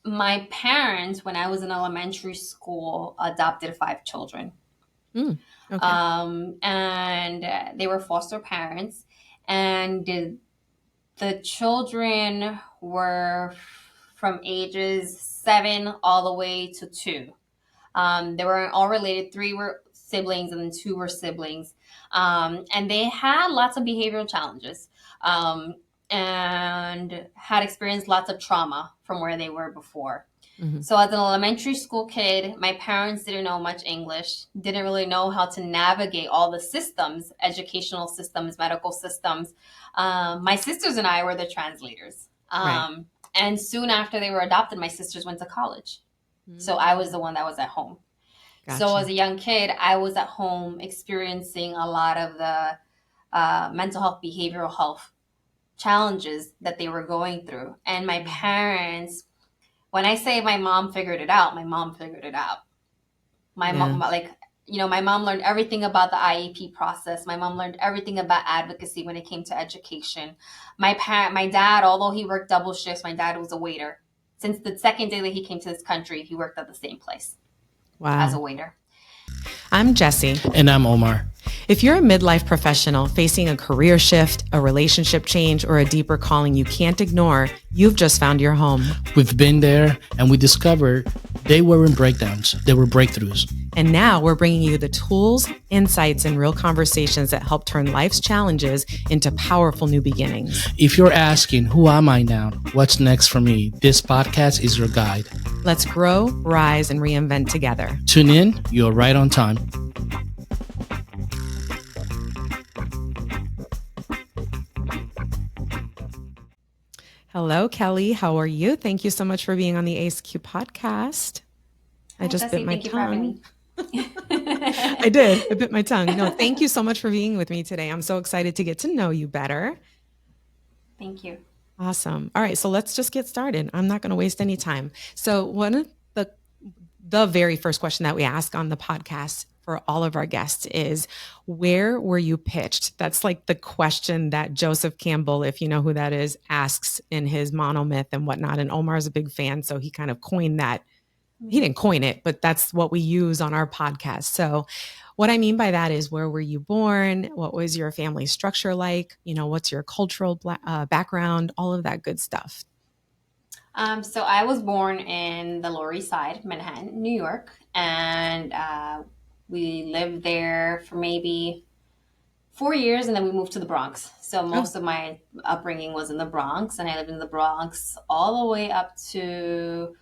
My parents, when I was in elementary school, adopted 5 children. Mm, okay. And they were foster parents. And the children were from ages 7 all the way to 2. They were all related. 3 were siblings, and then 2 were siblings. And they had lots of behavioral challenges, and had experienced lots of trauma from where they were before. Mm-hmm. So, as an elementary school kid, my parents didn't know much English, didn't really know how to navigate all the systems, educational systems, medical systems. My sisters and I were the translators. Right. And soon after they were adopted, my sisters went to college. So I was the one that was at home. So as Gotcha. a young kid, I was at home experiencing a lot of the mental health, behavioral health challenges that they were going through. And my parents, when I say my mom figured it out, my mom figured it out. My Yeah. mom, like, my mom learned everything about the IEP process. My mom learned everything about advocacy when it came to education. My dad, although he worked double shifts, my dad was a waiter. Since the second day that he came to this country, he worked at the same place as a Wow. waiter. I'm Jessie. And I'm Omar. If you're a midlife professional facing a career shift, a relationship change, or a deeper calling you can't ignore, you've just found your home. We've been there and we discovered they weren't breakdowns, they were breakthroughs. And now we're bringing you the tools, insights, and real conversations that help turn life's challenges into powerful new beginnings. If you're asking, who am I now? What's next for me? This podcast is your guide. Let's grow, rise, and reinvent together. Tune in, you're right on time. Hello, Kelly. How are you? Thank you so much for being on the ASQ podcast. I just Jessie, bit my thank you for having tongue. me. I did. I bit my tongue. No, thank you so much for being with me today. I'm so excited to get to know you better. Thank you. Awesome. All right, so let's just get started. I'm not going to waste any time. So one of the very first question that we ask on the podcast for all of our guests is, where were you pitched? That's like the question that Joseph Campbell, if you know who that is, asks in his monomyth and whatnot. And Omar's a big fan, so he kind of coined that. He didn't coin it, but that's what we use on our podcast. So what I mean by that is, where were you born? What was your family structure like? What's your cultural background? All of that good stuff. So I was born in the Lower East Side, Manhattan, New York, and we lived there for maybe 4 years, and then we moved to the Bronx. So most of my upbringing was in the Bronx, and I lived in the Bronx all the way up to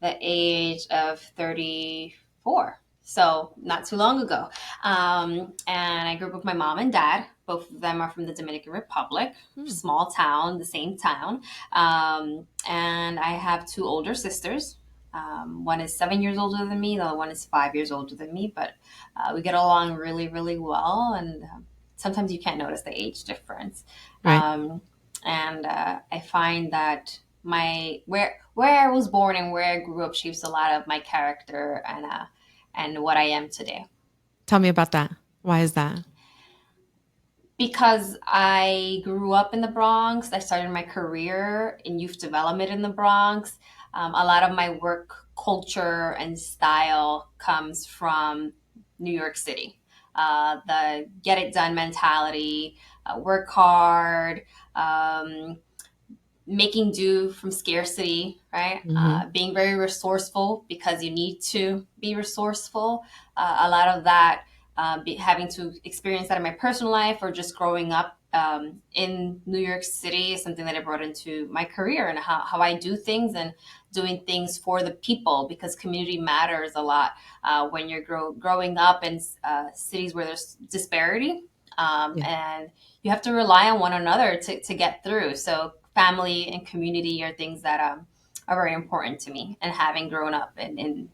the age of 34. So not too long ago. And I grew up with my mom and dad. Both of them are from the Dominican Republic, small town, the same town. And I have 2 older sisters. One is 7 years older than me. The other one is 5 years older than me. But we get along really, really well. And sometimes you can't notice the age difference. Right. And I find that where I was born and where I grew up shapes a lot of my character and what I am today. Tell me about that. Why is that? Because I grew up in the Bronx. I started my career in youth development in the Bronx. A lot of my work culture and style comes from New York City. The get it done mentality, work hard, making do from scarcity, right? Being very resourceful because you need to be resourceful. A lot of that, having to experience that in my personal life or just growing up in New York City is something that I brought into my career and how I do things and doing things for the people, because community matters a lot when you're growing up in cities where there's disparity. And you have to rely on one another to get through. So family and community are things that are very important to me. And having grown up in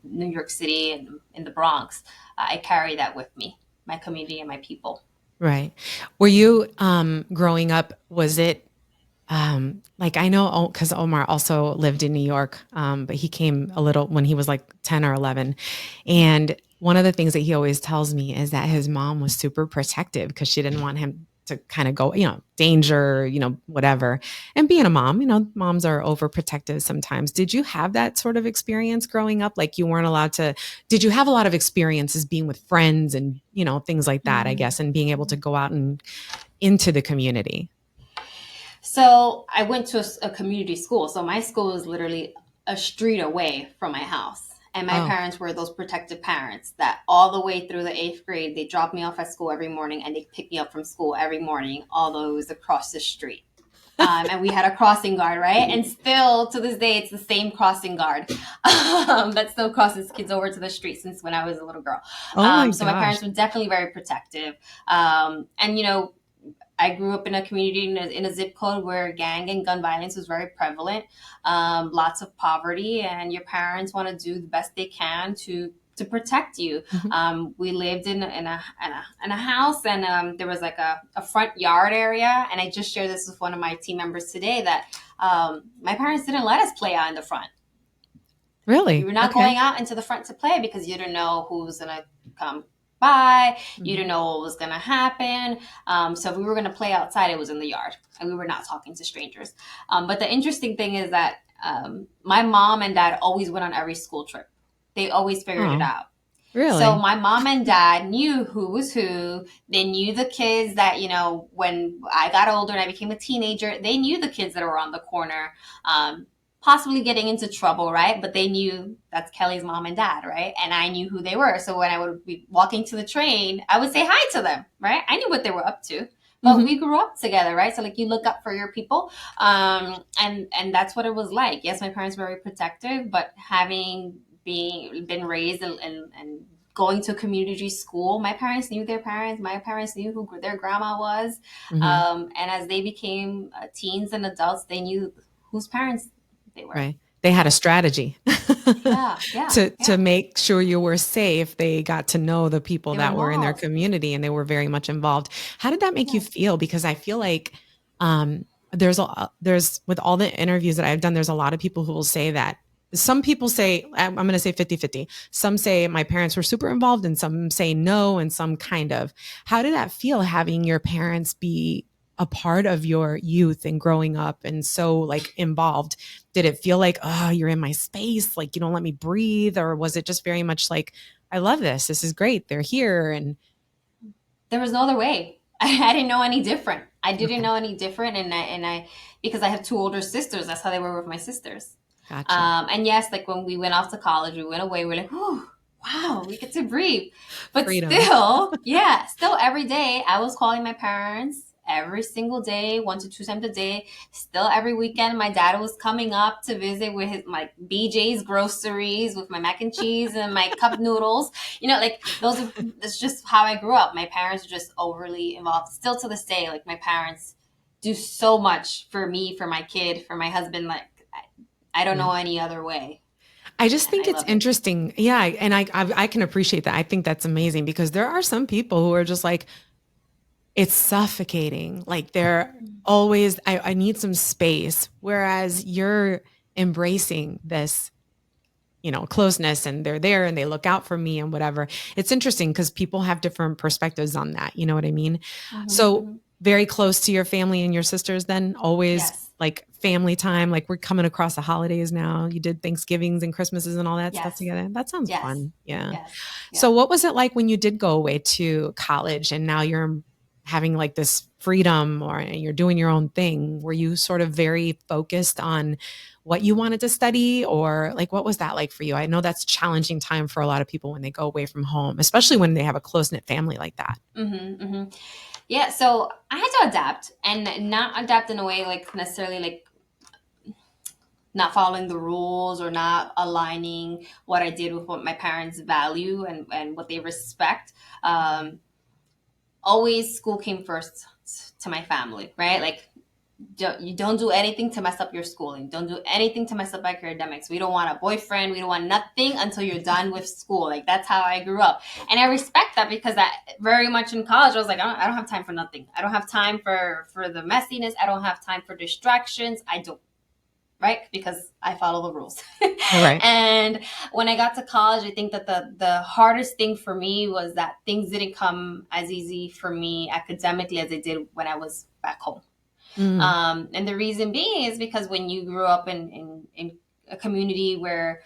New York City and in the Bronx, I carry that with me, my community and my people. Right. Were you growing up, was it like, I know because Omar also lived in New York, but he came a little when he was like 10 or 11. And one of the things that he always tells me is that his mom was super protective because she didn't want him to kind of go, danger, whatever. And being a mom, moms are overprotective sometimes. Did you have that sort of experience growing up? Like you weren't allowed to, did you have a lot of experiences being with friends and, things like that, I guess, and being able to go out and into the community? So I went to a community school. So my school was literally a street away from my house. And my parents were those protective parents that all the way through the 8th grade, they dropped me off at school every morning and they picked me up from school every morning, although it was across the street. And we had a crossing guard, right? And still to this day, it's the same crossing guard that still crosses kids over to the street since when I was a little girl. Oh my so my parents were definitely very protective. And, I grew up in a community in a zip code where gang and gun violence was very prevalent, lots of poverty, and your parents want to do the best they can to protect you. Mm-hmm. We lived in a house, and there was like a front yard area. And I just shared this with one of my team members today that my parents didn't let us play out in the front. Really? We were not going out into the front to play because you didn't know who was going to come by. You didn't know what was going to happen. So if we were going to play outside, it was in the yard and we were not talking to strangers. But the interesting thing is that my mom and dad always went on every school trip. They always figured it out. Really? So my mom and dad knew who was who. They knew the kids that, when I got older and I became a teenager, they knew the kids that were on the corner, possibly getting into trouble, right? But they knew that's Kelly's mom and dad, right? And I knew who they were. So when I would be walking to the train, I would say hi to them, right? I knew what they were up to. But we grew up together, right? So like you look up for your people. And that's what it was like. Yes, my parents were very protective, but having been raised and going to a community school, my parents knew their parents. My parents knew who their grandma was. And as they became teens and adults, they knew whose parents they were. Right. They had a strategy to make sure you were safe. They got to know the people that were in their community and they were very much involved. How did that make you feel? Because I feel like there's with all the interviews that I've done, there's a lot of people who will say that. Some people say, I'm going to say 50-50. Some say my parents were super involved and some say no and some kind of. How did that feel having your parents be a part of your youth and growing up and so like involved? Did it feel like, oh, you're in my space, like you don't let me breathe? Or was it just very much like, I love this is great, they're here? And there was no other way. I didn't know any different. I didn't know any different. And I because I have 2 older sisters, that's how they were with my sisters. Gotcha. And yes, like when we went off to college, we went away, we're like, oh, wow, we get to breathe. But Freedom. still every day I was calling my parents every single day, 1 to 2 times a day. Still every weekend, my dad was coming up to visit with my BJ's groceries, with my mac and cheese and my cup noodles. Like that's just how I grew up. My parents are just overly involved. Still to this day, like my parents do so much for me, for my kid, for my husband. Like I don't know any other way. I just think it's interesting. Yeah. And I can appreciate that. I think that's amazing because there are some people who are just like, it's suffocating. Like they're always, I need some space. Whereas you're embracing this, closeness and they're there and they look out for me and whatever. It's interesting because people have different perspectives on that. You know what I mean? Mm-hmm. So very close to your family and your sisters then always like family time. Like we're coming across the holidays now. You did Thanksgivings and Christmases and all that stuff together. That sounds fun. Yeah. Yes. So what was it like when you did go away to college and now you're having like this freedom or you're doing your own thing? Were you sort of very focused on what you wanted to study, or like, what was that like for you? I know that's a challenging time for a lot of people when they go away from home, especially when they have a close-knit family like that. Mm-hmm, mm-hmm. Yeah. So I had to adapt, and not adapt in a way like necessarily like not following the rules or not aligning what I did with what my parents value and what they respect. Always school came first to my family, right? Like you don't do anything to mess up your schooling. Don't do anything to mess up academics. We don't want a boyfriend. We don't want nothing until you're done with school. Like that's how I grew up. And I respect that because that very much in college, I was like, I don't have time for nothing. I don't have time for the messiness. I don't have time for distractions. I don't. Right? Because I follow the rules. Right. And when I got to college, I think that the hardest thing for me was that things didn't come as easy for me academically as they did when I was back home. Mm. And the reason being is because when you grew up in a community where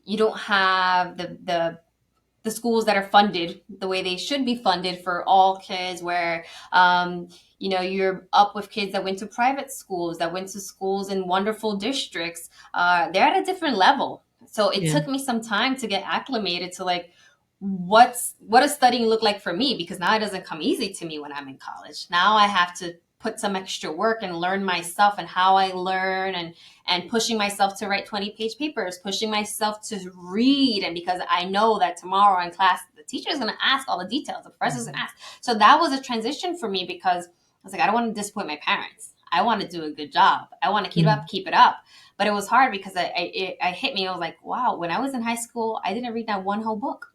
you don't have the schools that are funded the way they should be funded for all kids, where you're up with kids that went to private schools, that went to schools in wonderful districts. They're at a different level, so it Yeah. took me some time to get acclimated to like what does studying look like for me, because now it doesn't come easy to me when I'm in college. Now I have to put some extra work and learn myself and how I learn, and pushing myself to write 20-page papers, pushing myself to read. And because I know that tomorrow in class, the teacher is going to ask all the details, the professor's going to ask. So that was a transition for me, because I was like, I don't want to disappoint my parents. I want to do a good job. I want to keep it up. But it was hard because it hit me. I was like, wow, when I was in high school, I didn't read that one whole book.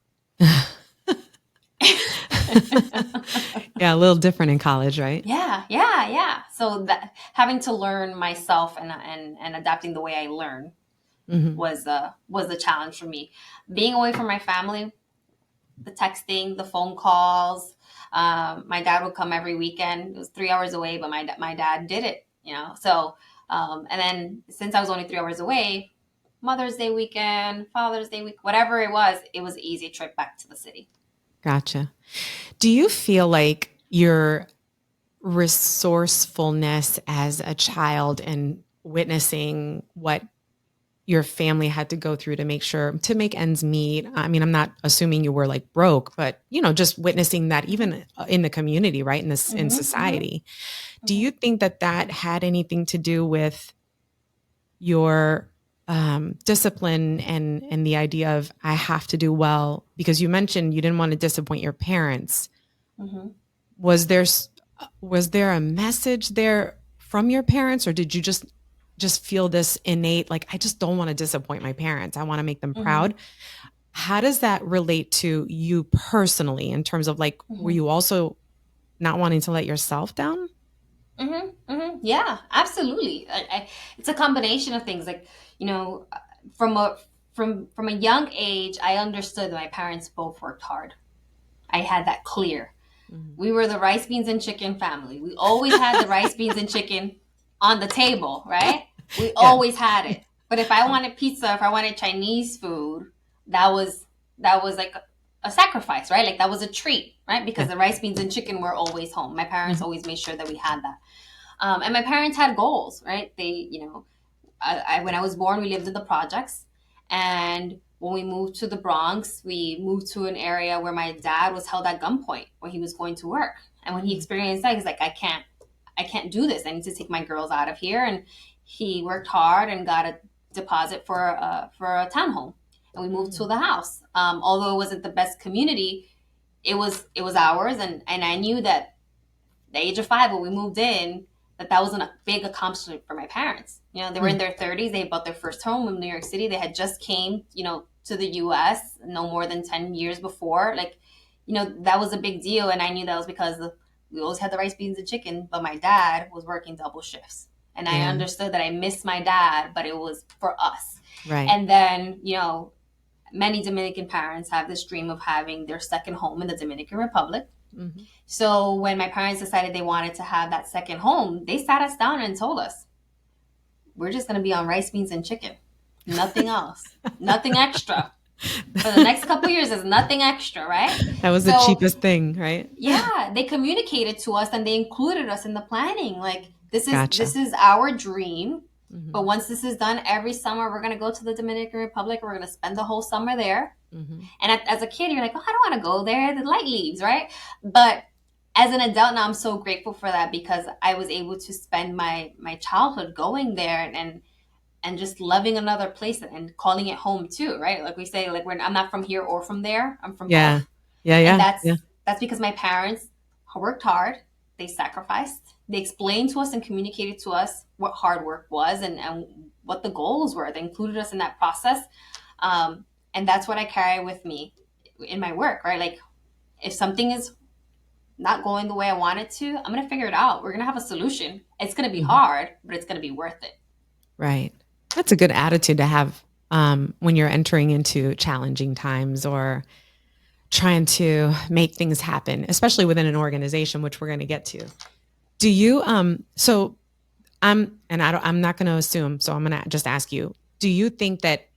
Yeah, a little different in college, right? Yeah. So that having to learn myself and adapting the way I learn was a challenge for me. Being away from my family, the texting, the phone calls. My dad would come every weekend. It was 3 hours away, but my dad did it. So and then since I was only 3 hours away, Mother's Day weekend, Father's Day week, whatever it was an easy trip back to the city. Gotcha. Do you feel like your resourcefulness as a child and witnessing what your family had to go through to make ends meet? I mean, I'm not assuming you were like broke, but just witnessing that even in the community, right? In society. Do you think that had anything to do with your discipline and the idea of I have to do well? Because you mentioned you didn't want to disappoint your parents. Was there a message there from your parents, or did you just feel this innate, like, I just don't want to disappoint my parents, I want to make them proud? How does that relate to you personally, in terms of like, were you also not wanting to let yourself down? Yeah, absolutely. It's a combination of things. Like, from a young age, I understood that my parents both worked hard. I had that clear. We were the rice, beans, and chicken family. We always had the rice, beans, and chicken on the table, right? We always had it. But if I wanted pizza, if I wanted Chinese food, that was like a sacrifice, right? Like that was a treat, right? Because the rice, beans, and chicken were always home. My parents always made sure that we had that. And my parents had goals, right? They, when I was born, we lived in the projects. And when we moved to the Bronx, we moved to an area where my dad was held at gunpoint when he was going to work. And when he experienced that, he's like, I can't do this. I need to take my girls out of here. And he worked hard and got a deposit for a townhome. And we moved to the house. Although it wasn't the best community, it was ours. And I knew that at the age of 5, when we moved in, that wasn't a big accomplishment for my parents. They were in their 30s. They bought their first home in New York City. They had just came, to the U.S. no more than 10 years before. Like, that was a big deal. And I knew that was because we always had the rice, beans, and chicken, but my dad was working double shifts. And I understood that I missed my dad, but it was for us. Right. And then, many Dominican parents have this dream of having their second home in the Dominican Republic. So when my parents decided they wanted to have that second home, they sat us down and told us, we're just going to be on rice, beans, and chicken. Nothing else. Nothing extra. For the next couple of years, there's nothing extra, right? That was the cheapest thing, right? Yeah. They communicated to us and they included us in the planning. Like, this is our dream. But once this is done, every summer, we're going to go to the Dominican Republic. We're going to spend the whole summer there. And as a kid, you're like, oh, I don't want to go there. The light leaves, right? But as an adult now, I'm so grateful for that, because I was able to spend my childhood going there and just loving another place and calling it home too, right? Like we say, like I'm not from here or from there. I'm from both. And that's because my parents worked hard. They sacrificed. They explained to us and communicated to us what hard work was and what the goals were. They included us in that process. And that's what I carry with me in my work, right? Like, if something is not going the way I want it to, I'm going to figure it out. We're going to have a solution. It's going to be hard, but it's going to be worth it. Right. That's a good attitude to have when you're entering into challenging times or trying to make things happen, especially within an organization, which we're going to get to. Do you so I'm not going to assume, so I'm going to just ask you, do you think that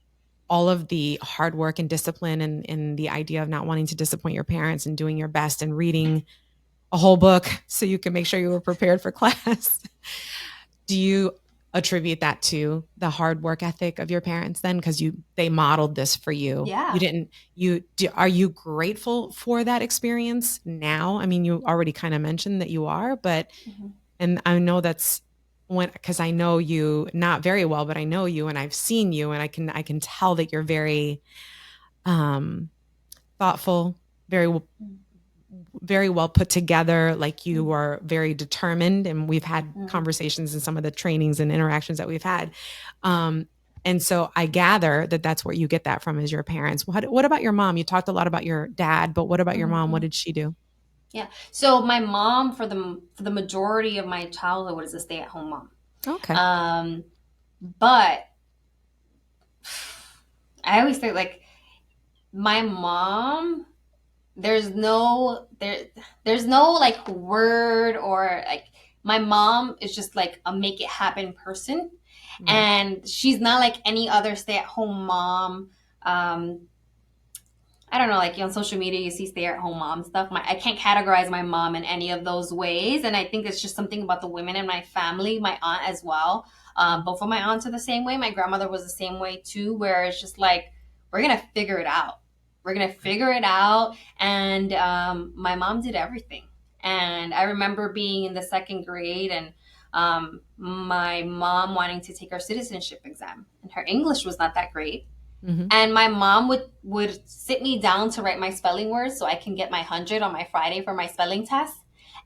all of the hard work and discipline and the idea of not wanting to disappoint your parents and doing your best and reading a whole book so you can make sure you were prepared for class, do you attribute that to the hard work ethic of your parents then, because they modeled this for you? Yeah. Are you grateful for that experience now? I mean, you already kind of mentioned that you are, but and I know that's because I know you not very well, but I know you and I've seen you, and I can tell that you're very thoughtful, very well put together. Like, you are very determined, and we've had conversations in some of the trainings and interactions that we've had. And so I gather that that's where you get that from, is your parents. What about your mom? You talked a lot about your dad, but what about your mom? What did she do? Yeah. So my mom, for the majority of my childhood, was a stay-at-home mom. Okay. But I always say, like, my mom, there's no like word, or like, my mom is just like a make it happen person. And she's not like any other stay-at-home mom. I don't know, like, on social media, you see stay-at-home mom stuff. I can't categorize my mom in any of those ways. And I think it's just something about the women in my family, my aunt as well. Both of my aunts are the same way. My grandmother was the same way too, where it's just like, we're going to figure it out. We're going to figure it out. And my mom did everything. And I remember being in the second grade, and my mom wanting to take her citizenship exam. And her English was not that great. And my mom would sit me down to write my spelling words so I can get my 100 on my Friday for my spelling test.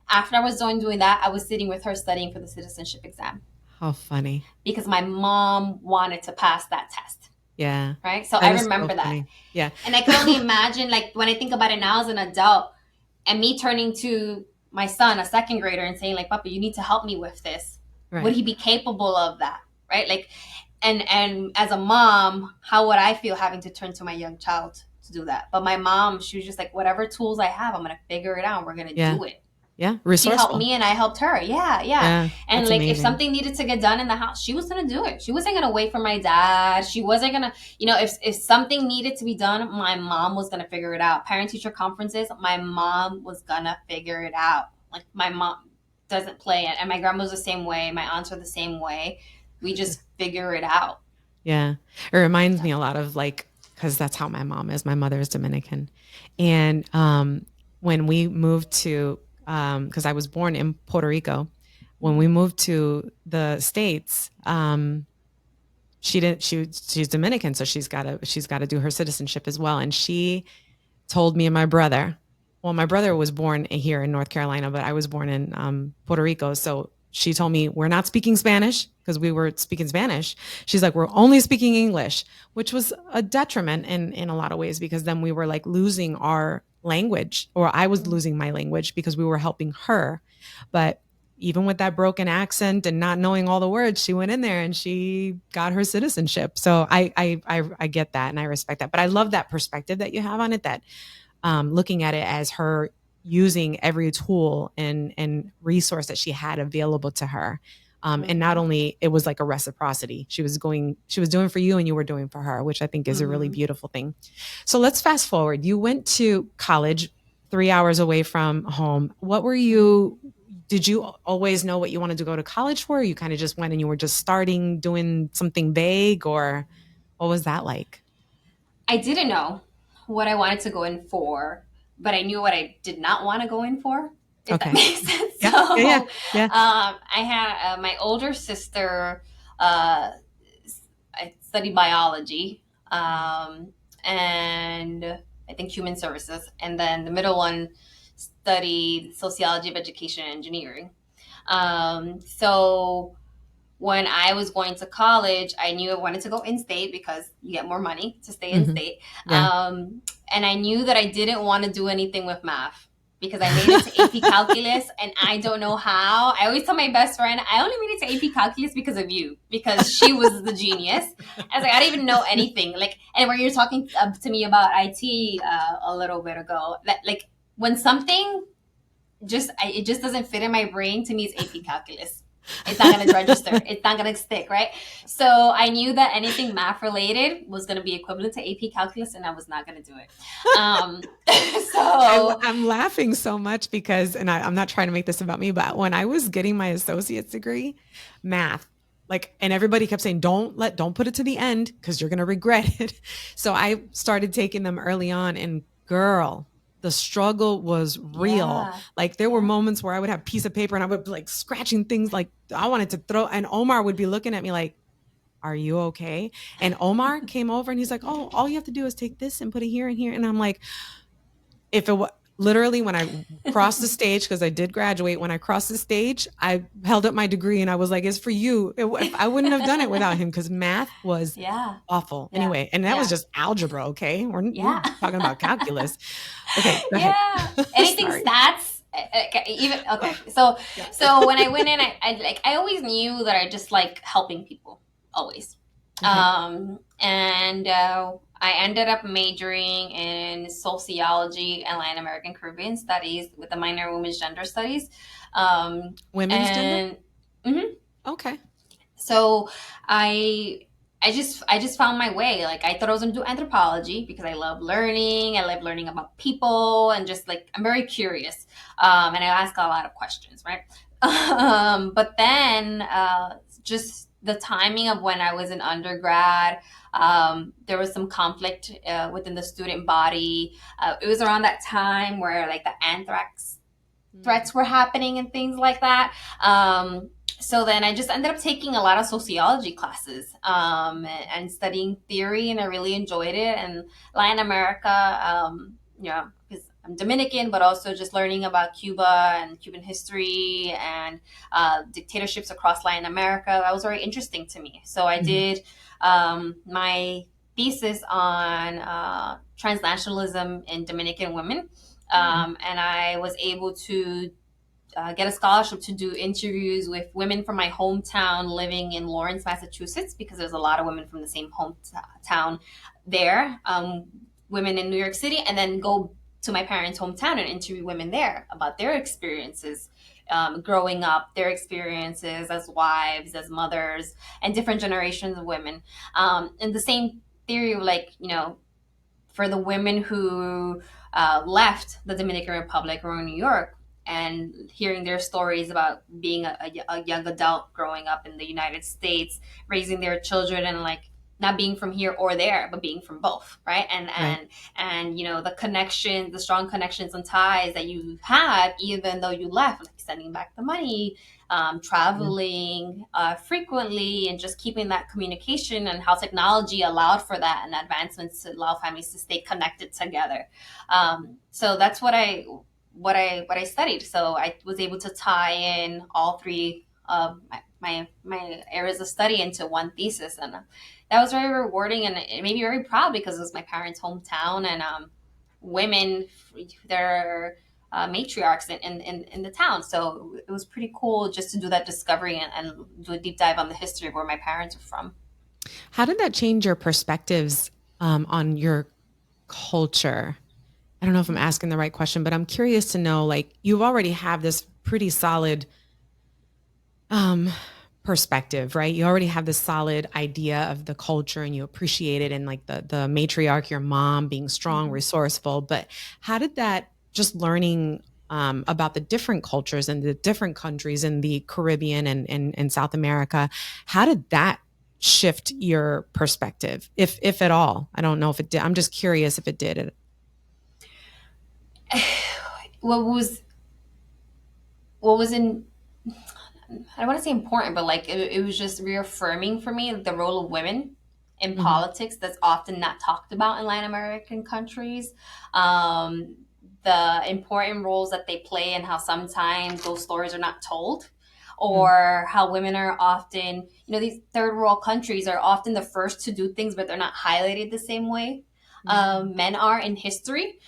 After I was done doing that, I was sitting with her studying for the citizenship exam. How funny. Because my mom wanted to pass that test. Yeah. Right? So I remember that. Yeah. And I can only imagine, like, when I think about it now as an adult, and me turning to my son, a second grader, and saying, like, Papa, you need to help me with this. Right. Would he be capable of that? Right? Like, and as a mom, how would I feel having to turn to my young child to do that? But my mom, she was just like, whatever tools I have, I'm going to figure it out. We're going to do it. Yeah. Resourceful. She helped me and I helped her. Yeah. And like, amazing. If something needed to get done in the house, she was going to do it. She wasn't going to wait for my dad. She wasn't going to, if something needed to be done, my mom was going to figure it out. Parent teacher conferences, my mom was going to figure it out. Like, my mom doesn't play it. And my grandma's the same way. My aunts are the same way. We just figure it out. Yeah. It reminds me a lot of, like, because that's how my mom is. My mother is Dominican. And when we moved to, because I was born in Puerto Rico, when we moved to the States, she's Dominican, so she's got to do her citizenship as well. And she told me and my brother, well, my brother was born here in North Carolina, but I was born in Puerto Rico. So she told me, we're not speaking Spanish, because we were speaking Spanish. She's like, we're only speaking English, which was a detriment in a lot of ways, because then we were like losing our language, or I was losing my language because we were helping her. But even with that broken accent and not knowing all the words, she went in there and she got her citizenship. So I get that and I respect that. But I love that perspective that you have on it, that looking at it as her using every tool and resource that she had available to her. And not only it was like a reciprocity, she was doing for you and you were doing for her, which I think is a really beautiful thing. So let's fast forward. You went to college 3 hours away from home. Did you always know what you wanted to go to college for? Or you kind of just went and you were just starting doing something vague, or what was that like? I didn't know what I wanted to go in for, but I knew what I did not want to go in for, if that makes sense. Yeah. I had my older sister, I studied biology, and I think human services. And then the middle one studied sociology of education and engineering. So when I was going to college, I knew I wanted to go in-state because you get more money to stay in-state. And I knew that I didn't want to do anything with math. because I made it to AP Calculus, and I don't know how. I always tell my best friend, I only made it to AP Calculus because of you, because she was the genius. I was like, I didn't even know anything. Like, and when you're talking to me about IT a little bit ago, that like when something it just doesn't fit in my brain, to me it's AP Calculus. It's not going to register. It's not going to stick, right? So I knew that anything math related was going to be equivalent to AP Calculus, and I was not going to do it. So I'm laughing so much because, and I'm not trying to make this about me, but when I was getting my associate's degree, math, like, and everybody kept saying, don't put it to the end because you're going to regret it. So I started taking them early on, and girl, the struggle was real. Yeah. Like there were moments where I would have a piece of paper and I would be like scratching things like I wanted to throw, and Omar would be looking at me like, are you okay? And Omar came over and he's like, oh, all you have to do is take this and put it here and here. And I'm like, if it was literally when I crossed the stage, because I did graduate, when I crossed the stage, I held up my degree and I was like, it's for you. I wouldn't have done it without him, because math was awful. Yeah. Anyway, and that was just algebra, okay? We're talking about calculus. Okay. Anything stats. Even okay. So when I went in, I always knew that I just like helping people, always. Okay. I ended up majoring in sociology and Latin American Caribbean studies with a minor in women's gender studies. Women's gender? Mm-hmm. Okay. So I just found my way. Like I thought I was going to do anthropology because I love learning. I love learning about people, and just like I'm very curious. And I ask a lot of questions, right? But then just the timing of when I was in undergrad, there was some conflict within the student body. It was around that time where like the anthrax threats were happening and things like that. So then I just ended up taking a lot of sociology classes and studying theory, and I really enjoyed it. And Latin America, because I'm Dominican, but also just learning about Cuba and Cuban history and dictatorships across Latin America. That was very interesting to me. So I did my thesis on transnationalism in Dominican women. And I was able to get a scholarship to do interviews with women from my hometown living in Lawrence, Massachusetts, because there's a lot of women from the same hometown there, women in New York City, and then go to my parents' hometown and interview women there about their experiences growing up, their experiences as wives, as mothers, and different generations of women. And the same theory of like, for the women who left the Dominican Republic or New York, and hearing their stories about being a young adult growing up in the United States, raising their children, and like not being from here or there, but being from both, right? And the connection, the strong connections and ties that you had, even though you left, like sending back the money, traveling frequently, and just keeping that communication, and how technology allowed for that, and advancements to allow families to stay connected together. So that's what I studied. So I was able to tie in all three of my areas of study into one thesis, and that was very rewarding, and it made me very proud because it was my parents' hometown, and women, they're matriarchs in the town. So it was pretty cool just to do that discovery and do a deep dive on the history of where my parents are from. How did that change your perspectives on your culture? I don't know if I'm asking the right question, but I'm curious to know, like, you already have this pretty solid perspective, right? You already have this solid idea of the culture, and you appreciate it, and like the matriarch, your mom, being strong, resourceful. But how did that, just learning about the different cultures and the different countries in the Caribbean and South America, how did that shift your perspective, if at all? I don't know if it did. I'm just curious if it did. What was in, I don't want to say important, but like it was just reaffirming for me the role of women in politics that's often not talked about in Latin American countries. The important roles that they play, and how sometimes those stories are not told, or how women are often, these third world countries are often the first to do things, but they're not highlighted the same way men are in history.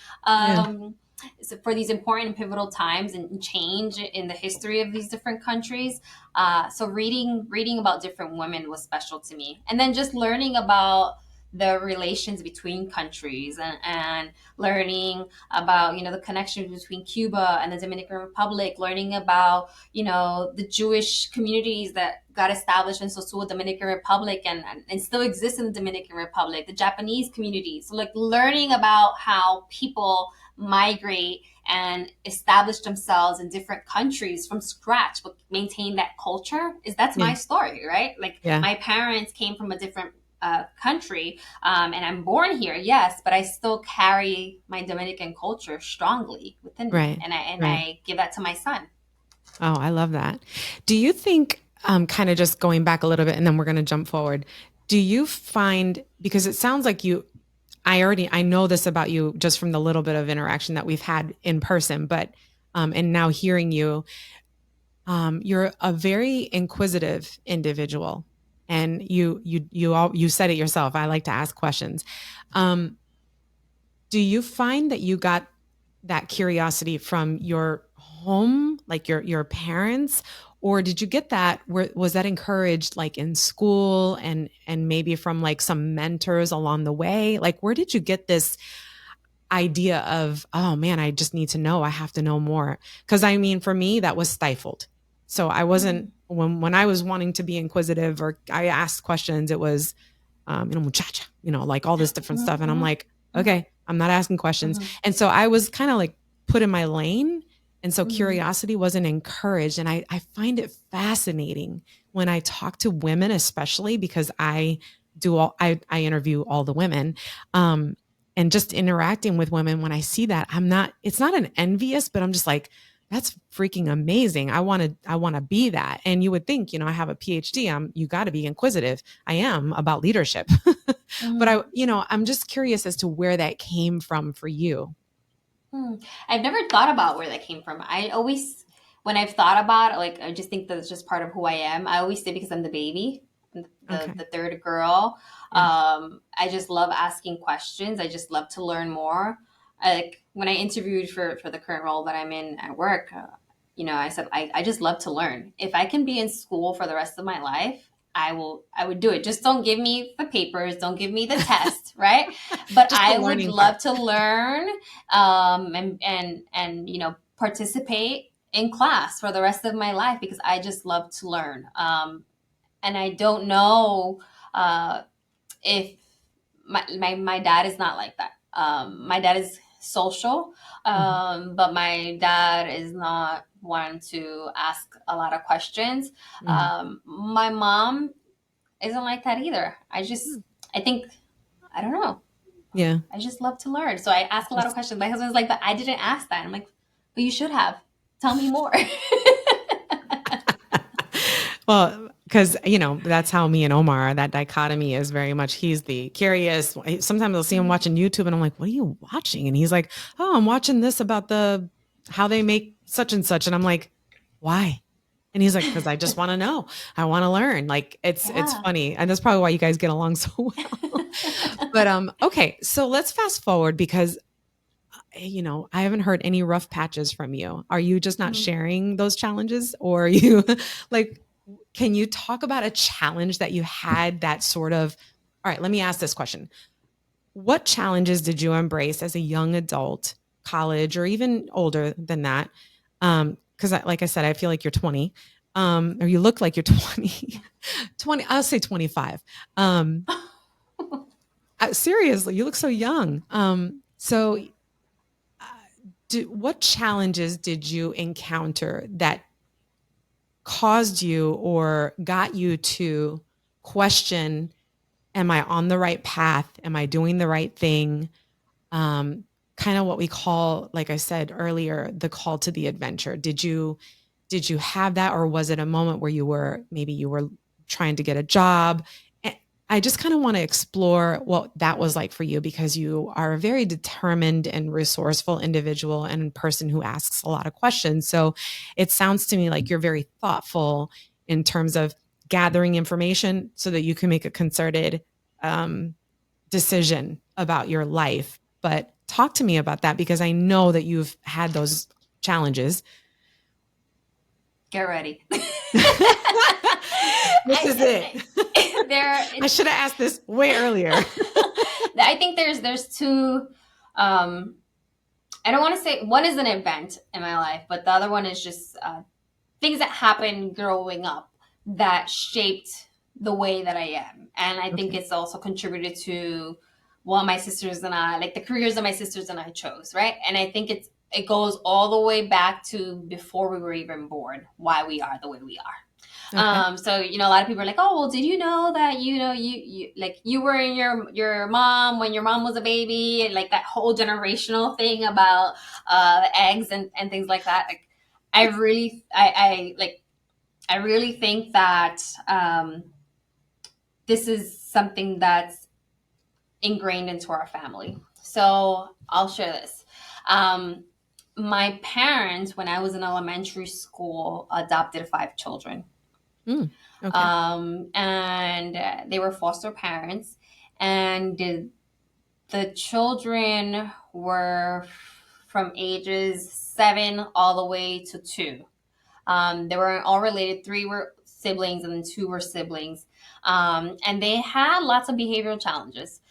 for these important and pivotal times and change in the history of these different countries. So reading about different women was special to me, and then just learning about the relations between countries, and learning about, the connections between Cuba and the Dominican Republic, learning about, the Jewish communities that got established in Sosúa, Dominican Republic, and still exist in the Dominican Republic, the Japanese communities. So like learning about how people migrate and establish themselves in different countries from scratch, but maintain that culture, that's my story, right? Like my parents came from a different country, and I'm born here, yes, but I still carry my Dominican culture strongly within me, and I give that to my son. Oh, I love that. Do you think, kind of just going back a little bit, and then we're going to jump forward, do you find, because it sounds like I know this about you just from the little bit of interaction that we've had in person, but, and now hearing you, you're a very inquisitive individual, and you said it yourself. I like to ask questions. Do you find that you got that curiosity from your home, like your parents, or did you get that? Was that encouraged like in school and maybe from like some mentors along the way? Like, where did you get this idea of, oh man, I just need to know, I have to know more? Because I mean, for me, that was stifled. So I wasn't, when I was wanting to be inquisitive or I asked questions, it was, muchacha, like all this different stuff. And I'm like, okay, I'm not asking questions. And so I was kind of like put in my lane. And so curiosity wasn't encouraged. And I find it fascinating when I talk to women, especially because I interview all the women, and just interacting with women. When I see that, it's not an envious, but I'm just like, that's freaking amazing. I want to be that. And you would think, I have a PhD. You got to be inquisitive. I am about leadership, but I'm just curious as to where that came from for you. I've never thought about where that came from. When I've thought about it, like, I just think that it's just part of who I am. I always say because I'm the baby, the third girl. Yeah. I just love asking questions. I just love to learn more. Like when I interviewed for the current role that I'm in at work, I said, I just love to learn. If I can be in school for the rest of my life, I would do it. Just don't give me the papers. Don't give me the test. Right. But I would love to learn, and participate in class for the rest of my life because I just love to learn. And I don't know, if my dad is not like that. My dad is social, but my dad is not one to ask a lot of questions. My mom isn't like that either. I think, I don't know. Yeah. I just love to learn. So I ask a lot of questions. My husband's like, but I didn't ask that. I'm like, but you should have. Tell me more. Well, because, that's how me and Omar are. That dichotomy is very much, he's the curious. Sometimes I'll see him watching YouTube and I'm like, what are you watching? And he's like, oh, I'm watching this about how they make such and such. And I'm like, why? And he's like, because I just want to know. I want to learn. Like, it's funny. And that's probably why you guys get along so well. But, okay. So let's fast forward because, I haven't heard any rough patches from you. Are you just not sharing those challenges, or are you like, can you talk about a challenge that you had that sort of, all right, let me ask this question. What challenges did you embrace as a young adult, college, or even older than that? Because like I said, I feel like you're 20, or you look like you're 20, I'll say 25. Seriously, you look so young. What challenges did you encounter that caused you or got you to question, am I on the right path? Am I doing the right thing? Kind of what we call, like I said earlier, the call to the adventure. Did you have that, or was it a moment where you were trying to get a job? I just kind of want to explore what that was like for you, because you are a very determined and resourceful individual and a person who asks a lot of questions. So it sounds to me like you're very thoughtful in terms of gathering information so that you can make a concerted decision about your life. But Talk to me about that, because I know that you've had those challenges. Get ready. This is it. I should have asked this way earlier. I think there's two, I don't want to say one is an event in my life, but the other one is just things that happened growing up that shaped the way that I am. And I think it's also contributed to what my sisters and I, like the careers that my sisters and I chose, right? And I think it goes all the way back to before we were even born, why we are the way we are. Okay. So, a lot of people are like, oh, well, did you know that, you like you were in your mom when your mom was a baby, and like that whole generational thing about eggs and things like that. Like, I really think that this is something that's ingrained into our family. So I'll share this. My parents, when I was in elementary school, adopted 5 children. Okay. And they were foster parents, and the children were from ages 7 all the way to 2. They were all related. 3 were siblings and then 2 were siblings. And they had lots of behavioral challenges,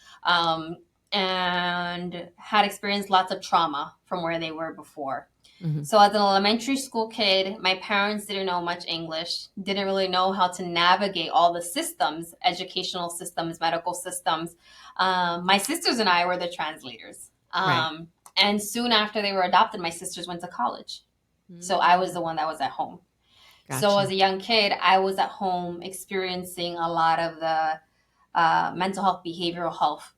and had experienced lots of trauma from where they were before. Mm-hmm. So as an elementary school kid, my parents didn't know much English, didn't really know how to navigate all the systems, educational systems, medical systems. My sisters and I were the translators. Right. And soon after they were adopted, my sisters went to college. Mm-hmm. So I was the one that was at home. Gotcha. So as a young kid, I was at home experiencing a lot of the mental health, behavioral health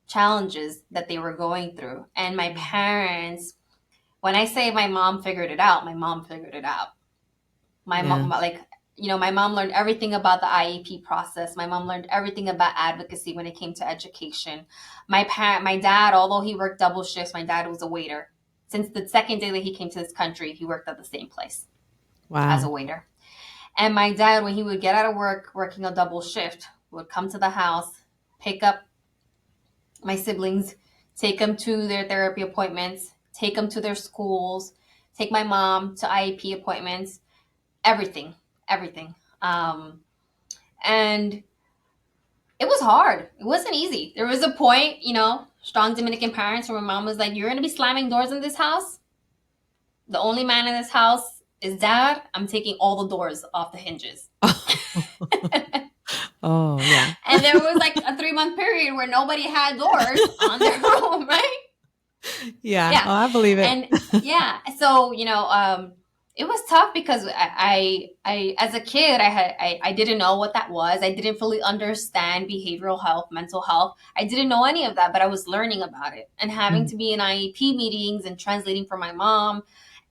challenges that they were going through. And my parents, when I say my mom figured it out, my mom figured it out. My mom, my mom learned everything about the IEP process. My mom learned everything about advocacy when it came to education. My dad, although he worked double shifts, my dad was a waiter. Since the second day that he came to this country, he worked at the same place. Wow. As a waiter. And my dad, when he would get out of work, working a double shift, would come to the house, pick up my siblings, take them to their therapy appointments, take them to their schools, take my mom to IEP appointments, everything. And it was hard. It wasn't easy. There was a point, strong Dominican parents where my mom was like, you're going to be slamming doors in this house? The only man in this house is Dad. I'm taking all the doors off the hinges. Oh, yeah. And there was like a 3-month period where nobody had doors on their room, right? Yeah. Oh, I believe it. And yeah. So, it was tough because I as a kid, I didn't know what that was. I didn't fully understand behavioral health, mental health. I didn't know any of that, but I was learning about it and having to be in IEP meetings and translating for my mom.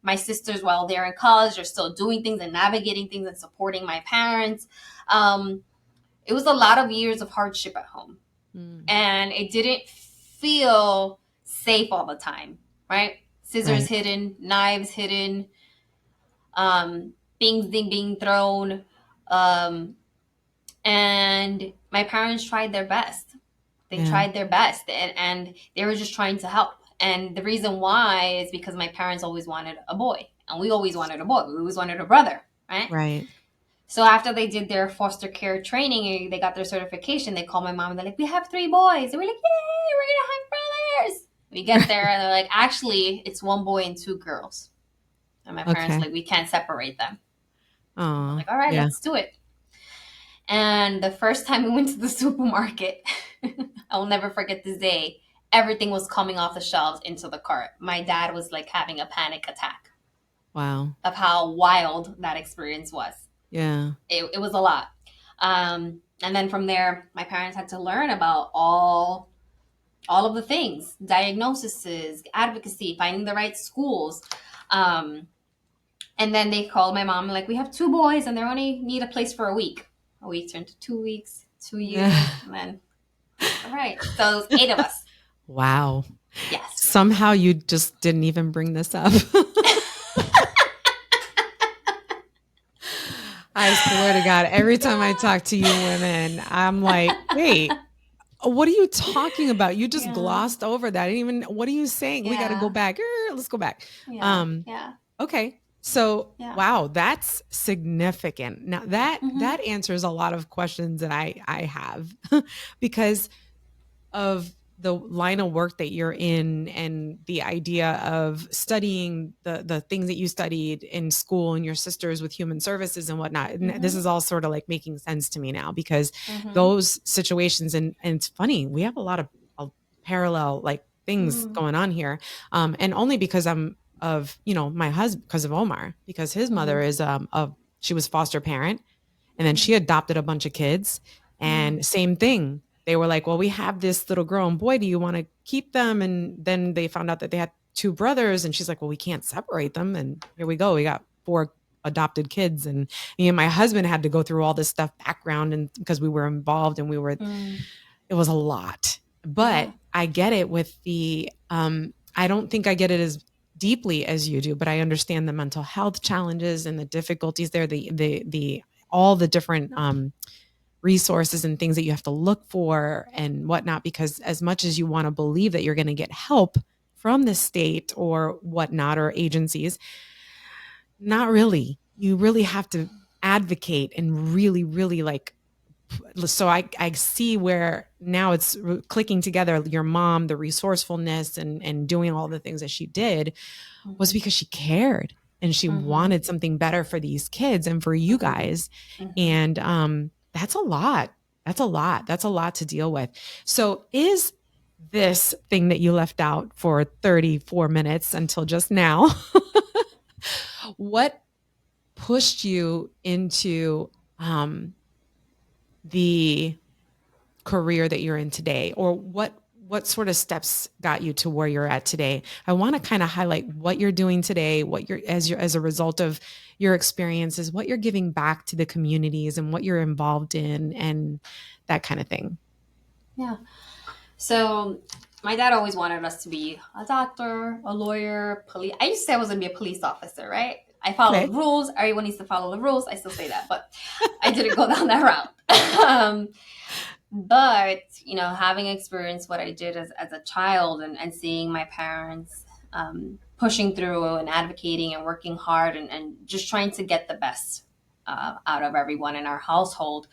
My sisters, while they're in college, are still doing things and navigating things and supporting my parents. It was a lot of years of hardship at home. And it didn't feel safe all the time, right? Scissors hidden, knives hidden, things being thrown. And my parents tried their best. They tried their best, and they were just trying to help. And the reason why is because my parents always wanted a boy, and we always wanted a boy. We always wanted a brother, right? Right. So after they did their foster care training, they got their certification, they called my mom and they're like, we have 3 boys. And we're like, yay, we're going to have brothers. We get there and they're like, actually, it's 1 boy and 2 girls. And my parents like, we can't separate them. I'm like, all right, let's do it. And the first time we went to the supermarket, I'll never forget this day. Everything was coming off the shelves into the cart. My dad was like having a panic attack. Wow. Of how wild that experience was. Yeah. It was a lot. And then from there, my parents had to learn about all of the things, diagnoses, advocacy, finding the right schools. And then they called my mom, like, we have 2 boys and they only need a place for a week. A week turned to 2 weeks, 2 years. And then, all right. So it was 8 of us. Wow. Yes. Somehow you just didn't even bring this up. I swear to God, every time I talk to you women, I'm like, wait, What are you talking about? You just Yeah. glossed over that. I didn't even, what are you saying? We got to go back. Let's go back. Yeah. Okay. So, Yeah. wow, that's significant. Now that answers a lot of questions that I have because of the line of work that you're in and the idea of studying the things that you studied in school and your sisters with human services and whatnot. And this is all sort of like making sense to me now because those situations, and it's funny, we have a lot of parallel like things going on here. And only because I'm of, my husband, because of Omar, because his mother is, she was foster parent and then she adopted a bunch of kids and same thing. They were like, well, we have this little girl and boy, do you want to keep them? And then they found out that they had 2 brothers and she's like, well, we can't separate them. And here we go. We got 4 adopted kids. And me and my husband had to go through all this stuff background and because we were involved and it was a lot, but I get it with the, I don't think I get it as deeply as you do, but I understand the mental health challenges and the difficulties there, the all the different, resources and things that you have to look for and whatnot, because as much as you want to believe that you're going to get help from the state or whatnot, or agencies, not really. You really have to advocate and really, really like, so I see where now it's clicking together. Your mom, the resourcefulness and doing all the things that she did was because she cared and she wanted something better for these kids and for you guys. And, that's a lot. That's a lot to deal with. So is this thing that you left out for 34 minutes until just now, what pushed you into the career that you're in today? Or what sort of steps got you to where you're at today? I want to kind of highlight what you're doing today, what you're as a result of your experiences, what you're giving back to the communities and what you're involved in and that kind of thing. Yeah. So my dad always wanted us to be a doctor, a lawyer, police. I used to say I was going to be a police officer, right? I follow the rules. Everyone needs to follow the rules. I still say that, but I didn't go down that route. But, having experienced what I did as a child and seeing my parents pushing through and advocating and working hard and just trying to get the best out of everyone in our household.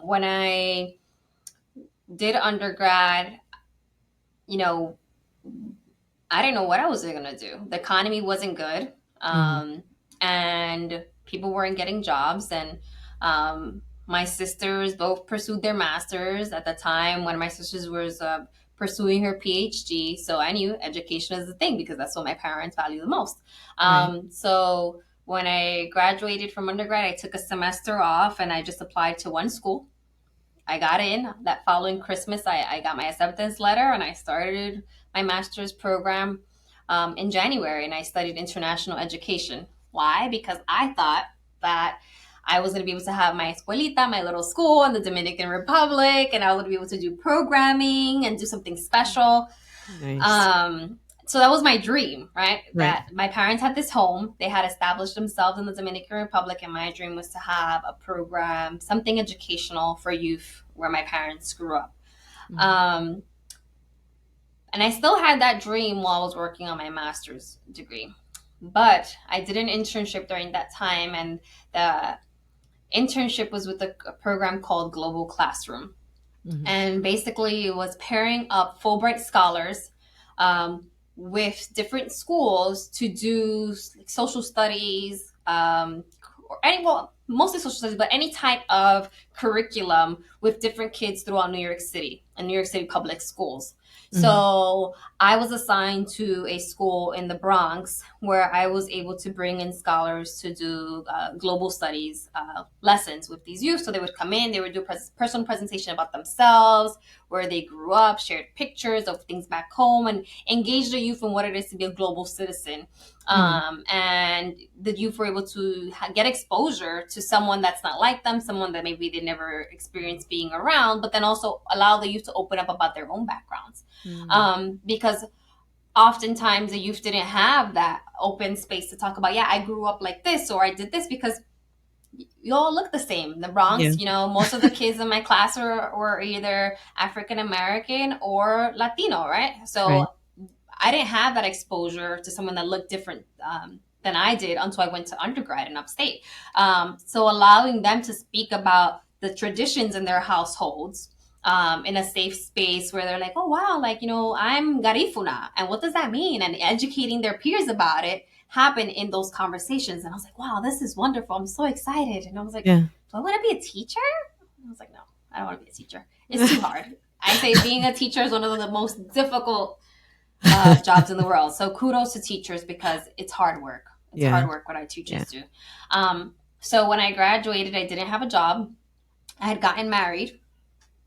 When I did undergrad, I didn't know what I was going to do. The economy wasn't good. And people weren't getting jobs. And my sisters both pursued their masters. At the time, one of my sisters was pursuing her PhD. So I knew education is the thing because that's what my parents value the most. So when I graduated from undergrad, I took a semester off and I just applied to one school. I got in. That following Christmas, I got my acceptance letter and I started my master's program in January, and I studied international education. Why? Because I thought that I was going to be able to have my escuelita, my little school in the Dominican Republic, and I was going to be able to do programming and do something special. Nice. So that was my dream, right? That my parents had this home. They had established themselves in the Dominican Republic, and my dream was to have a program, something educational for youth where my parents grew up. And I still had that dream while I was working on my master's degree. But I did an internship during that time, and the internship was with a program called Global Classroom. And basically it was pairing up Fulbright scholars with different schools to do social studies, mostly social studies, but any type of curriculum with different kids throughout New York City and New York City public schools. So I was assigned to a school in the Bronx where I was able to bring in scholars to do global studies lessons with these youth. So they would come in, they would do personal presentation about themselves, where they grew up, shared pictures of things back home, and engage the youth in what it is to be a global citizen. And the youth were able to get exposure to someone that's not like them, someone that maybe they never experienced being around, but then also allow the youth to open up about their own backgrounds. Because oftentimes the youth didn't have that open space to talk about, I grew up like this, or I did this, because you all look the same. The Yeah. Bronx, most of the kids in my class were either African American or Latino, right? Right. So I didn't have that exposure to someone that looked different than I did until I went to undergrad in upstate. So allowing them to speak about the traditions in their households in a safe space where they're like, oh, wow, like, I'm Garifuna. And what does that mean? And educating their peers about it happened in those conversations. And I was like, wow, this is wonderful. I'm so excited. And I was like, Yeah. do I want to be a teacher? And I was like, no, I don't want to be a teacher. It's too hard. I say being a teacher is one of the most difficult jobs in the world. So kudos to teachers because it's hard work. It's hard work what our teachers do. So when I graduated, I didn't have a job. I had gotten married.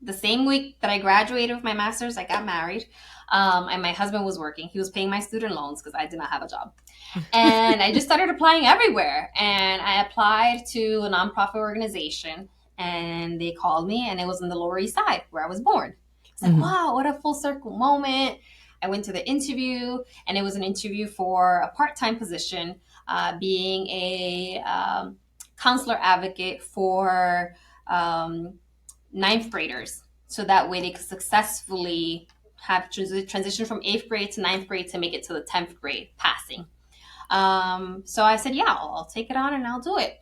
The same week that I graduated with my master's, I got married. And my husband was working. He was paying my student loans because I did not have a job. And I just started applying everywhere. And I applied to a nonprofit organization and they called me and it was in the Lower East Side where I was born. I was like, wow, what a full circle moment. I went to the interview and it was an interview for a part-time position, being a counselor advocate for ninth graders. So that way they could successfully have transition from 8th grade to 9th grade to make it to the 10th grade passing. So I said, yeah, I'll take it on and I'll do it.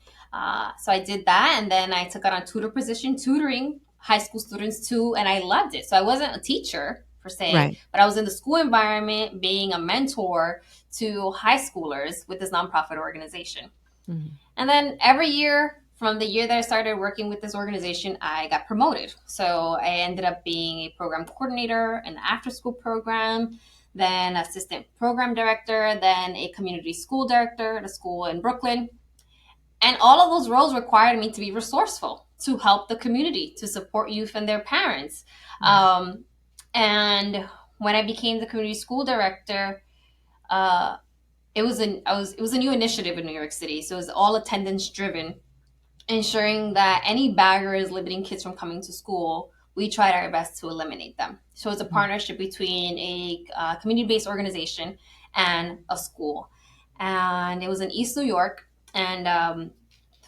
So I did that. And then I took on a tutor position, tutoring high school students too. And I loved it. So I wasn't a teacher per se, but I was in the school environment being a mentor to high schoolers with this nonprofit organization. And then every year, from the year that I started working with this organization, I got promoted. So I ended up being a program coordinator in the after school program, then assistant program director, then a community school director at a school in Brooklyn. And all of those roles required me to be resourceful, to help the community, to support youth and their parents. And when I became the community school director, it was a new initiative in New York City. So it was all attendance driven, ensuring that any barriers limiting kids from coming to school, we tried our best to eliminate them. So it's a partnership between a community-based organization and a school. And it was in East New York, and the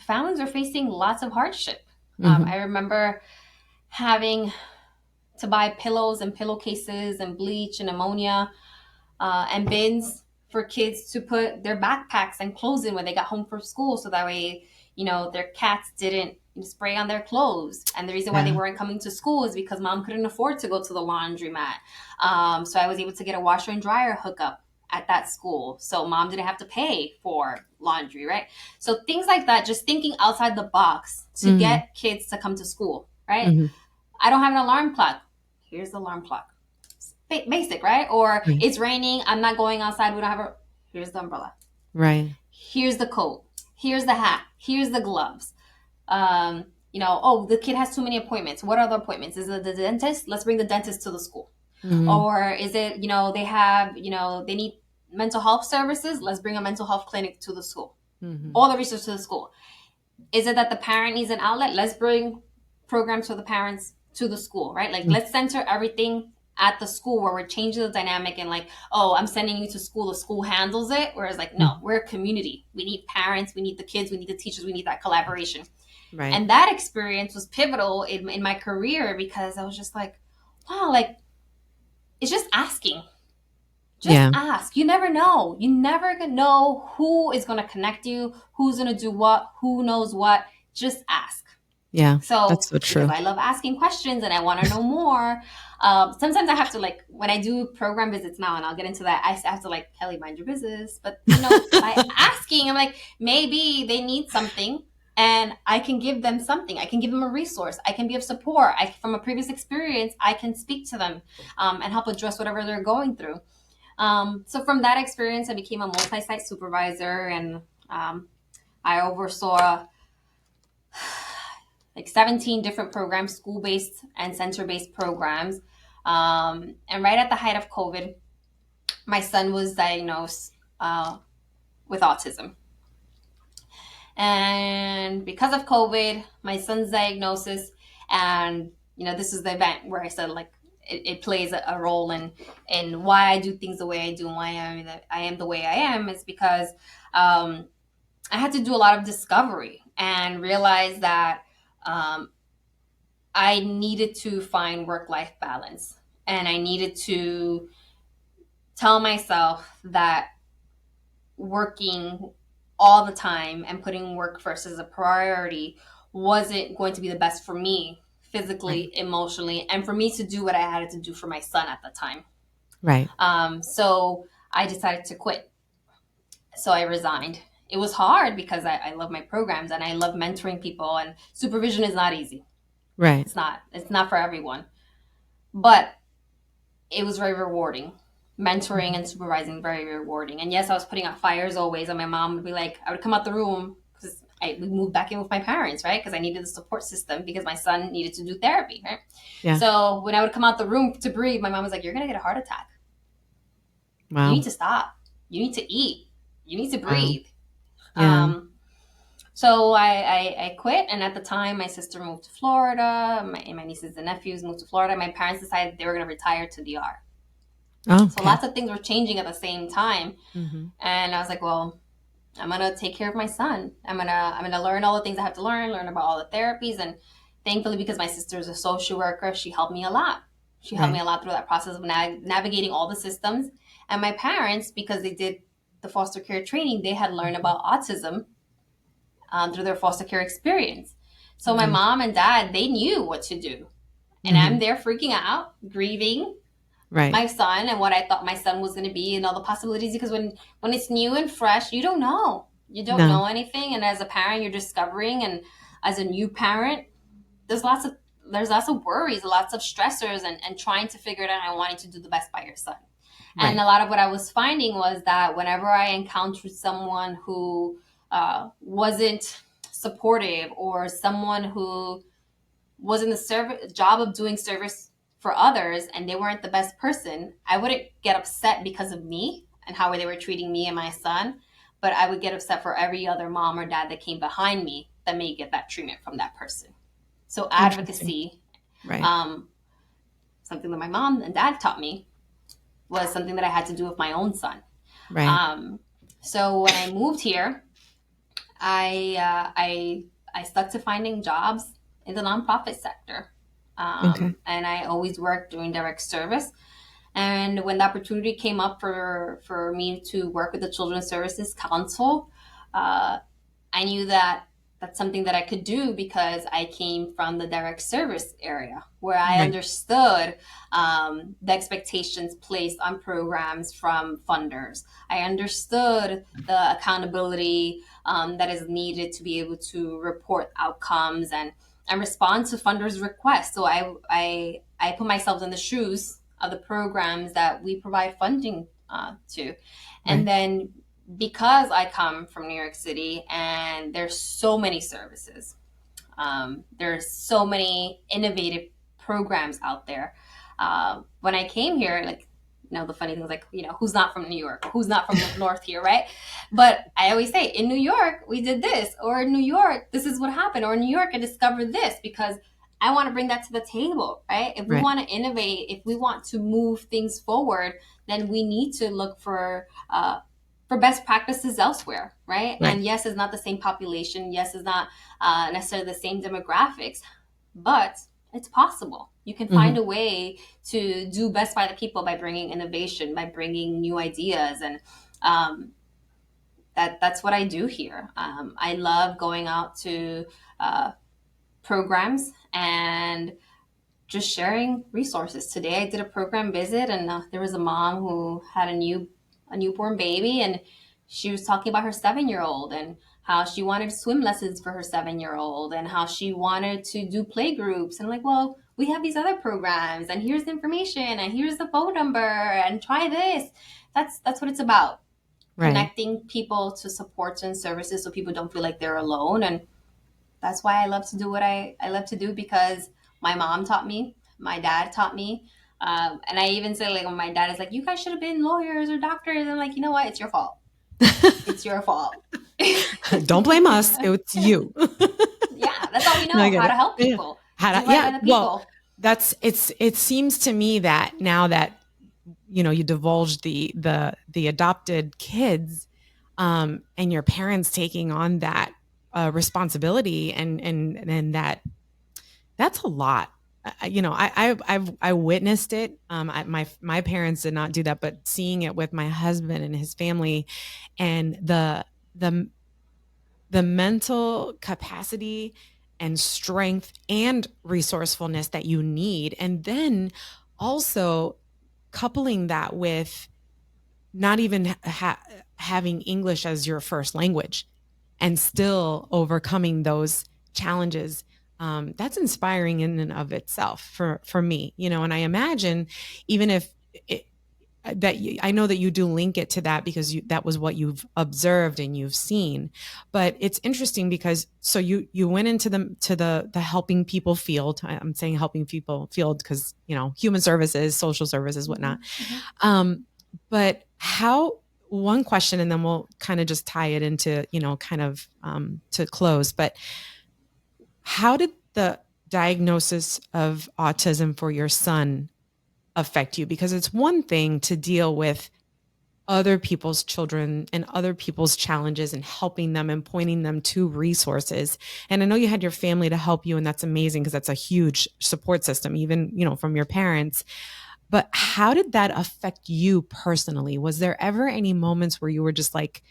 families were facing lots of hardship. I remember having to buy pillows and pillowcases and bleach and ammonia and bins for kids to put their backpacks and clothes in when they got home from school, so that way their cats didn't spray on their clothes. And the reason why they weren't coming to school is because mom couldn't afford to go to the laundromat. So I was able to get a washer and dryer hookup at that school, so mom didn't have to pay for laundry, right? So things like that, just thinking outside the box to get kids to come to school, right? I don't have an alarm clock. Here's the alarm clock. Basic, right? Or it's raining, I'm not going outside, we don't have here's the umbrella. Right. Here's the coat. Here's the hat. Here's the gloves. The kid has too many appointments. What are the appointments? Is it the dentist? Let's bring the dentist to the school. Or is it, they have, they need mental health services? Let's bring a mental health clinic to the school. All the research to the school. Is it that the parent needs an outlet? Let's bring programs for the parents to the school, right? Like, let's center everything at the school where we're changing the dynamic and like, oh, I'm sending you to school, the school handles it. Whereas like, no, we're a community. We need parents, we need the kids, we need the teachers, we need that collaboration. Right. And that experience was pivotal in my career because I was just like, wow, like it's just asking. Just ask. You never know. You never know who is going to connect you, who's going to do what, who knows what. Just ask. Yeah, so that's so true. I love asking questions and I want to know more. Sometimes I have to, like, when I do program visits now, and I'll get into that, I have to like, Kelly, mind your business. But by asking, I'm like, maybe they need something and I can give them something. I can give them a resource. I can be of support. From a previous experience, I can speak to them and help address whatever they're going through. So from that experience, I became a multi-site supervisor, and I oversaw like 17 different programs, school-based and center-based programs. And right at the height of COVID, my son was diagnosed with autism. And because of COVID, my son's diagnosis, and this is the event where I said, like, it plays a role in why I do things the way I do and why I am the way I am, is because I had to do a lot of discovery and realized that I needed to find work-life balance. And I needed to tell myself that working all the time and putting work first as a priority wasn't going to be the best for me physically, Right. emotionally, and for me to do what I had to do for my son at the time. Right. So I decided to quit. So I resigned. It was hard because I love my programs and I love mentoring people, and supervision is not easy. Right. It's not for everyone, but it was very rewarding. Mentoring and supervising, very rewarding. And yes, I was putting out fires always, and my mom would be like, I would come out the room because we moved back in with my parents, right? Because I needed the support system because my son needed to do therapy, right? Yeah. So when I would come out the room to breathe, my mom was like, "You're gonna get a heart attack. Wow. You need to stop. You need to eat. You need to breathe." Yeah. So I quit, and at the time, my sister moved to Florida. My nieces and nephews moved to Florida. My parents decided they were going to retire to DR. Oh, So lots of things were changing at the same time, mm-hmm. and I was like, "Well, I'm gonna take care of my son. I'm gonna learn all the things I have to learn about all the therapies." And thankfully, because my sister is a social worker, she helped me a lot. She helped me a lot through that process of navigating all the systems. And my parents, because they did the foster care training, they had learned about autism through their foster care experience. So my mom and dad, they knew what to do. And I'm there freaking out, grieving my son and what I thought my son was going to be and all the possibilities. Because when it's new and fresh, you don't know. You don't know anything. And as a parent, you're discovering. And as a new parent, there's lots of worries, lots of stressors, and trying to figure it out and wanting to do the best by your son. Right. And a lot of what I was finding was that whenever I encountered someone who wasn't supportive, or someone who was in the job of doing service for others and they weren't the best person, I wouldn't get upset because of me and how they were treating me and my son, but I would get upset for every other mom or dad that came behind me that may get that treatment from that person. So advocacy, something that my mom and dad taught me, was something that I had to do with my own son. Right. So when I moved here, I stuck to finding jobs in the nonprofit sector. And I always worked doing direct service. And when the opportunity came up for me to work with the Children's Services Council, I knew that that's something that I could do because I came from the direct service area, where I understood the expectations placed on programs from funders. I understood the accountability that is needed to be able to report outcomes and respond to funders' requests. So I put myself in the shoes of the programs that we provide funding to. And then because I come from New York City and there's so many services, there's so many innovative programs out there. When I came here, like, the funny thing was, like, who's not from New York? Who's not from North here, right? But I always say, in New York, we did this, or in New York, this is what happened, or in New York, I discovered this, because I want to bring that to the table, right? If we want to innovate, if we want to move things forward, then we need to look for best practices elsewhere, right? And yes, it's not the same population. Yes, it's not necessarily the same demographics, but it's possible. You can find a way to do best by the people by bringing innovation, by bringing new ideas. And that's what I do here. I love going out to programs and just sharing resources. Today I did a program visit, and there was a mom who had a newborn baby, and she was talking about her 7-year-old and how she wanted swim lessons for her 7-year-old and how she wanted to do play groups. And I'm like, well, we have these other programs, and here's the information, and here's the phone number, and try this. That's what it's about. Connecting people to supports and services so people don't feel like they're alone. And that's why I love to do what I love to do, because my mom taught me, my dad taught me. And I even say, like, when my dad is like, you guys should have been lawyers or doctors, I'm like, you know what? It's your fault. It's your fault. Don't blame us. It's you. Yeah, that's all we know, how to help people. Well, it seems to me that now that, you divulged the adopted kids, and your parents taking on that responsibility, and that's a lot. I witnessed it. My parents did not do that, but seeing it with my husband and his family, and the mental capacity and strength and resourcefulness that you need, and then also coupling that with not even having English as your first language, and still overcoming those challenges. That's inspiring in and of itself for me, and I imagine even if I know that you do link it to that because that was what you've observed and you've seen. But it's interesting because so you went into the helping people field. I'm saying helping people field because human services, social services, whatnot. But one question, and then we'll kind of just tie it into to close. But how did the diagnosis of autism for your son affect you? Because it's one thing to deal with other people's children and other people's challenges and helping them and pointing them to resources. And I know you had your family to help you, and that's amazing because that's a huge support system, even, from your parents. But how did that affect you personally? Was there ever any moments where you were just like,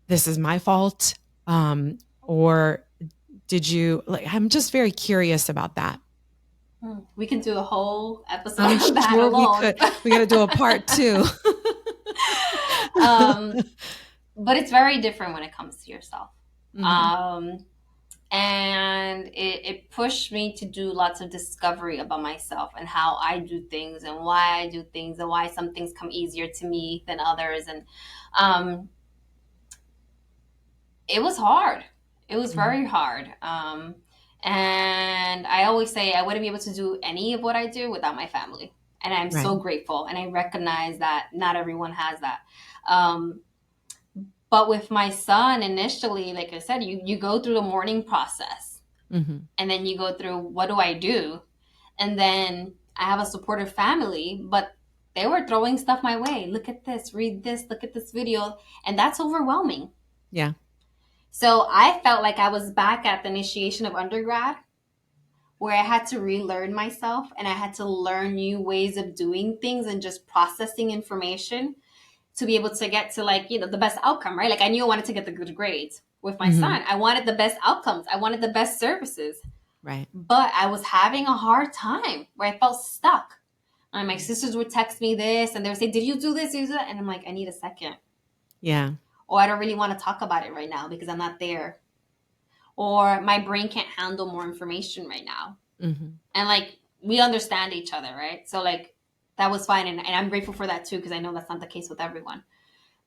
this is my fault? Or did you I'm just very curious about that. We can do a whole episode I'm on that sure alone. we could. We got to do a part 2. But it's very different when it comes to yourself. And it pushed me to do lots of discovery about myself and how I do things and why I do things and why some things come easier to me than others. And it was hard. It was very hard. And I always say I wouldn't be able to do any of what I do without my family. And I'm so grateful. And I recognize that not everyone has that. But with my son, initially, like I said, you go through the mourning process. And then you go through, what do I do? And then I have a supportive family, but they were throwing stuff my way. Look at this, read this, look at this video. And that's overwhelming. Yeah. So I felt like I was back at the initiation of undergrad, where I had to relearn myself and I had to learn new ways of doing things and just processing information to be able to get to the best outcome, right? Like I knew I wanted to get the good grades with my son. I wanted the best outcomes. I wanted the best services. Right. But I was having a hard time where I felt stuck. And my sisters would text me this and they would say, did you do this? Did you do that? And I'm like, I need a second. Yeah. Or I don't really want to talk about it right now because I'm not there. Or my brain can't handle more information right now. And we understand each other, right? So that was fine. And I'm grateful for that too, because I know that's not the case with everyone.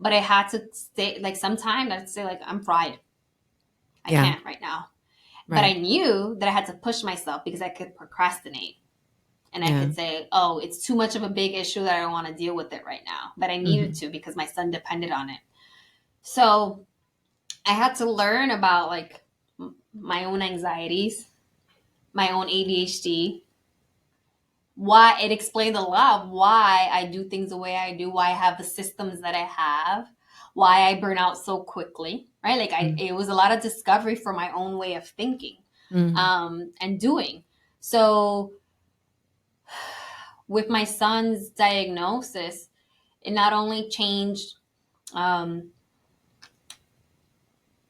But I had to stay, sometimes I'd say I'm fried. I can't right now. Right. But I knew that I had to push myself because I could procrastinate. And I could say, oh, it's too much of a big issue that I don't want to deal with it right now. But I needed to because my son depended on it. So I had to learn about my own anxieties, my own ADHD. Why it explained a lot of why I do things the way I do, why I have the systems that I have, why I burn out so quickly, right? It was a lot of discovery for my own way of thinking and doing. So with my son's diagnosis, it not only changed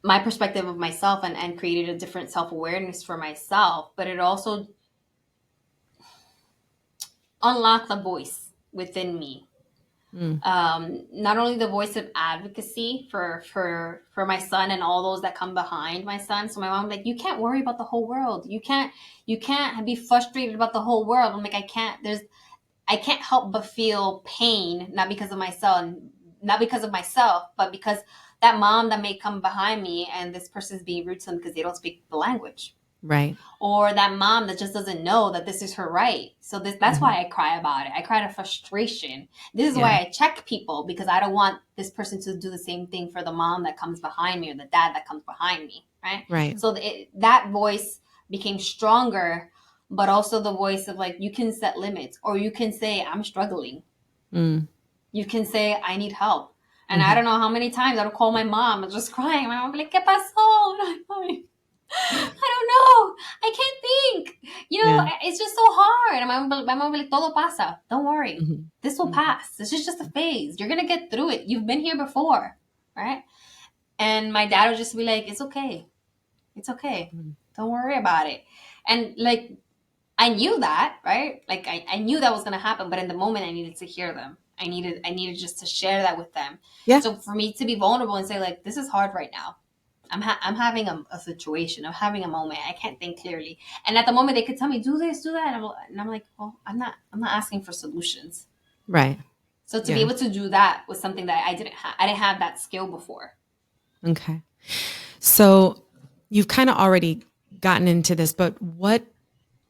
my perspective of myself and created a different self-awareness for myself, but it also unlocked a voice within me. Not only the voice of advocacy for my son and all those that come behind my son. So my mom was like, you can't worry about the whole world. You can't be frustrated about the whole world. I'm like, I can't help but feel pain, not because of myself, but because that mom that may come behind me and this person's being rude to them because they don't speak the language. Right. Or that mom that just doesn't know that this is her right. So that's why I cry about it. I cry out of frustration. This is why I check people, because I don't want this person to do the same thing for the mom that comes behind me or the dad that comes behind me. Right. Right. So that voice became stronger, but also the voice of you can set limits, or you can say, I'm struggling. You can say, I need help. And I don't know how many times I would call my mom and just crying. My mom would be like, ¿Qué pasó? And I'm like, I don't know. I can't think. It's just so hard. And my mom would be like, todo pasa. Don't worry. Mm-hmm. This will pass. This is just a phase. You're going to get through it. You've been here before. Right? And my dad would just be like, it's okay. It's okay. Don't worry about it. And like, I knew that, right? Like I knew that was going to happen. But in the moment, I needed to hear them. I needed just to share that with them. Yeah. So for me to be vulnerable and say like, this is hard right now. I'm having a situation. I'm having a moment. I can't think clearly. And at the moment they could tell me, do this, do that. And I'm like, well, I'm not asking for solutions. Right. So to be able to do that was something that I didn't have that skill before. Okay. So you've kind of already gotten into this, but what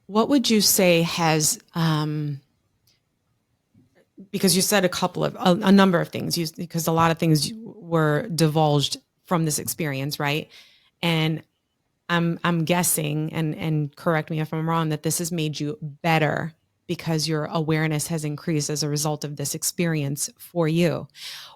would you say has, because you said a number of things, because a lot of things were divulged from this experience, right? And I'm guessing, and correct me if I'm wrong, that this has made you better because your awareness has increased as a result of this experience for you.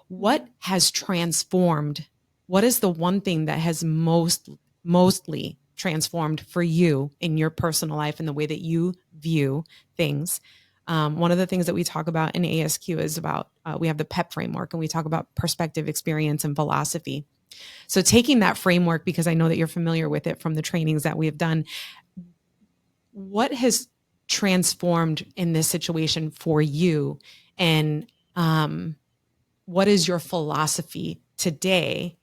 What has transformed? What is the one thing that has mostly transformed for you in your personal life and the way that you view things? One of the things that we talk about in ASQ is about, we have the PEP framework, and we talk about perspective, experience, and philosophy. So taking that framework, because I know that you're familiar with it from the trainings that we have done, what has transformed in this situation for you? And what is your philosophy today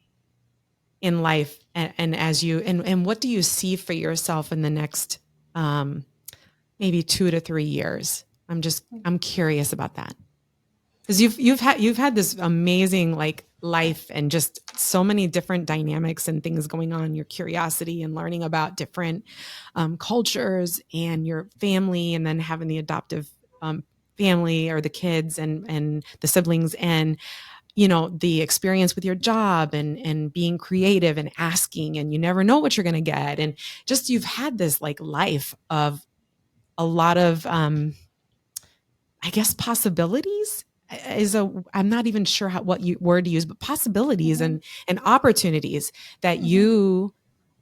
in life? And what do you see for yourself in the next maybe 2 to 3 years? I'm curious about that. Because you've had this amazing life and just so many different dynamics and things going on, your curiosity and learning about different cultures and your family, and then having the adoptive family or the kids and the siblings, and the experience with your job and being creative and asking, and you never know what you're going to get. And just, you've had this life of a lot of, I guess, possibilities. I'm not even sure what word to use, but possibilities and opportunities that you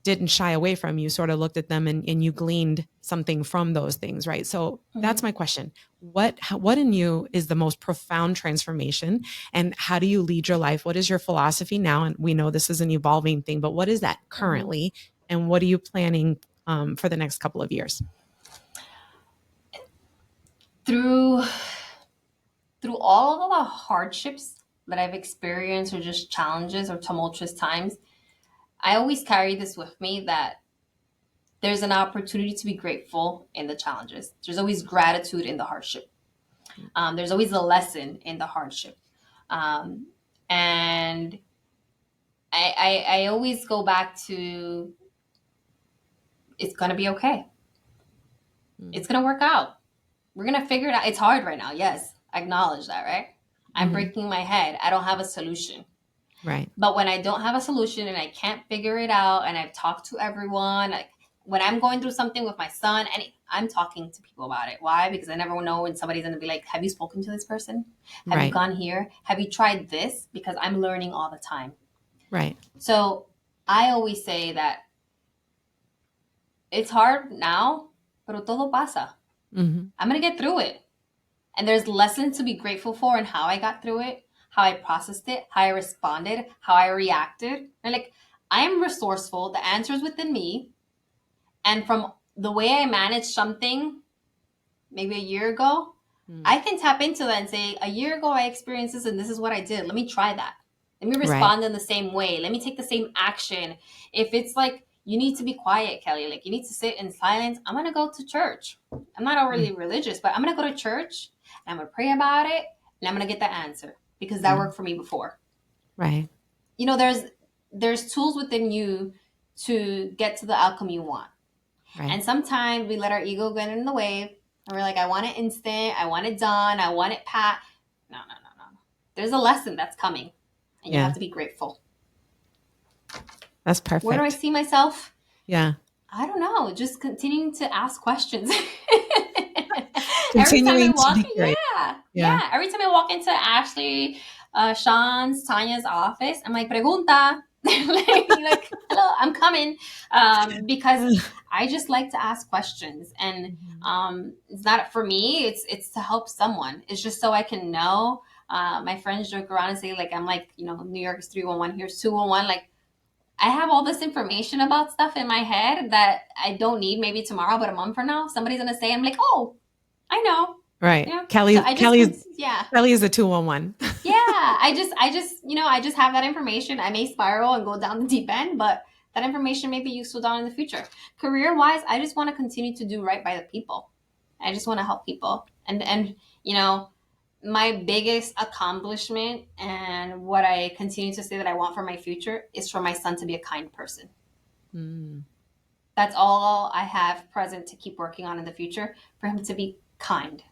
didn't shy away from. You sort of looked at them and you gleaned something from those things, right? So that's my question. What in you is the most profound transformation, and how do you lead your life? What is your philosophy now? And we know this is an evolving thing, but what is that currently? And what are you planning for the next couple of years? Through all of the hardships that I've experienced, or just challenges or tumultuous times, I always carry this with me, that there's an opportunity to be grateful in the challenges. There's always gratitude in the hardship. There's always a lesson in the hardship. And I always go back to, it's going to be okay. It's going to work out. We're going to figure it out. It's hard right now. Yes. I acknowledge that, right? I'm breaking my head. I don't have a solution. Right. But when I don't have a solution and I can't figure it out, and I've talked to everyone, when I'm going through something with my son, and I'm talking to people about it. Why? Because I never know when somebody's going to be like, have you spoken to this person? Have you gone here? Have you tried this? Because I'm learning all the time. Right. So I always say that it's hard now, pero todo pasa. I'm going to get through it. And there's lessons to be grateful for, and how I got through it, how I processed it, how I responded, how I reacted. And I am resourceful. The answer is within me. And from the way I managed something maybe a year ago, I can tap into that and say, a year ago I experienced this and this is what I did. Let me try that. Let me respond in the same way. Let me take the same action. If it's you need to be quiet, Kelly, you need to sit in silence, I'm going to go to church. I'm not overly religious, but I'm going to go to church. I'm going to pray about it, and I'm going to get that answer, because that worked for me before. Right. There's tools within you to get to the outcome you want. Right. And sometimes we let our ego get in the way, and we're like, I want it instant. I want it done. I want it pat. No. There's a lesson that's coming, and you have to be grateful. That's perfect. Where do I see myself? Yeah. I don't know. Just continuing to ask questions. Continuing to be great. Yeah. Every time I walk into Ashley Sean's, Tanya's office. I'm like, pregunta. like, hello, I'm coming. Because I just like to ask questions, and it's not for me. It's to help someone. It's just so I can know. My friends joke around and say, like, I'm like, New York is 311, here's 211. Like, I have all this information about stuff in my head that I don't need maybe tomorrow, but a month from now, somebody's gonna say, I'm like, oh, I know. Right. Kelly is a 211. Yeah. I just have that information. I may spiral and go down the deep end, but that information may be useful down in the future. Career wise, I just want to continue to do right by the people. I just want to help people. And my biggest accomplishment and what I continue to say that I want for my future is for my son to be a kind person. That's all I have present to keep working on in the future, for him to be kind.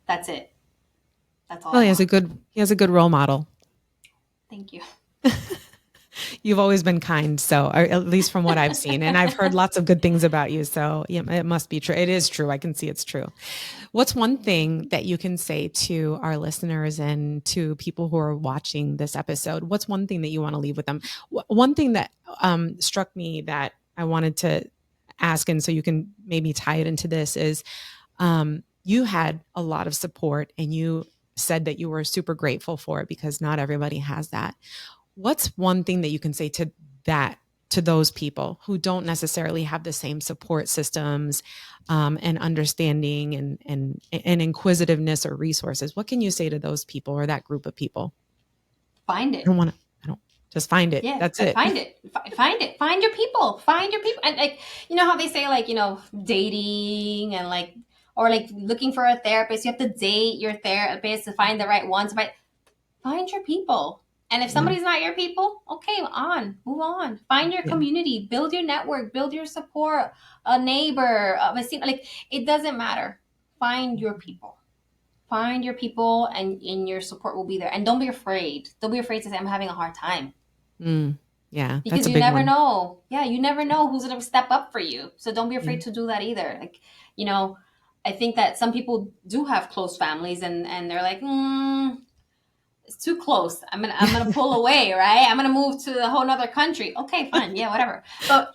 That's it. That's all. Well, he has a good role model. Thank you. You've always been kind, so, or at least from what I've seen, and I've heard lots of good things about you. So yeah, it must be true. It is true. I can see it's true. What's one thing that you can say to our listeners and to people who are watching this episode? What's one thing that you want to leave with them? One thing that struck me that I wanted to ask, and so you can maybe tie it into this, is you had a lot of support, and you said that you were super grateful for it because not everybody has that. What's one thing that you can say to those people who don't necessarily have the same support systems and understanding and inquisitiveness or resources? What can you say to those people or that group of people? Find it. Just find it. Yeah, that's it. Find it. Find it. Find your people. Find your people. And like, how they say, like, dating and like, or like looking for a therapist, you have to date your therapist to find the right one. Find your people. And if somebody's not your people, okay, move on. Find your community, build your network, build your support, a neighbor, like, it doesn't matter. Find your people. Find your people, and your support will be there. And don't be afraid. Don't be afraid to say, I'm having a hard time. Yeah. Because you never know. Yeah, you never know who's going to step up for you. So don't be afraid to do that either. Like, I think that some people do have close families, and they're like, it's too close. I'm gonna pull away, right? I'm gonna move to a whole other country. Okay, fine, yeah, whatever. But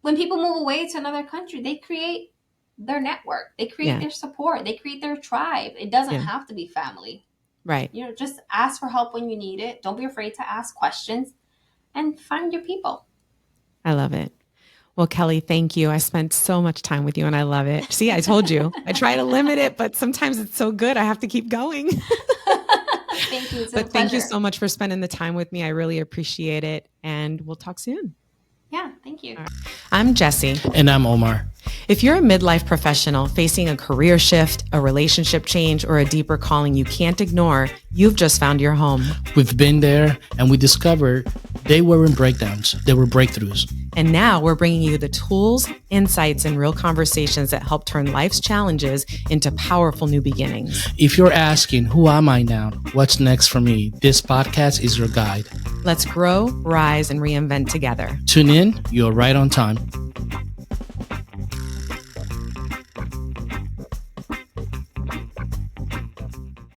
when people move away to another country, they create their network, they create their support, they create their tribe. It doesn't have to be family, right? Just ask for help when you need it. Don't be afraid to ask questions, and find your people. I love it. Well, Kelly, thank you. I spent so much time with you, and I love it. See, I told you. I try to limit it, but sometimes it's so good I have to keep going. Thank you. But thank you so much for spending the time with me. I really appreciate it. And we'll talk soon. Yeah, thank you. Right. I'm Jessie. And I'm Omar. If you're a midlife professional facing a career shift, a relationship change, or a deeper calling you can't ignore, you've just found your home. We've been there, and we discovered they weren't breakdowns. They were breakthroughs. And now we're bringing you the tools, insights, and real conversations that help turn life's challenges into powerful new beginnings. If you're asking, who am I now? What's next for me? This podcast is your guide. Let's grow, rise, and reinvent together. Tune in. You're right on time.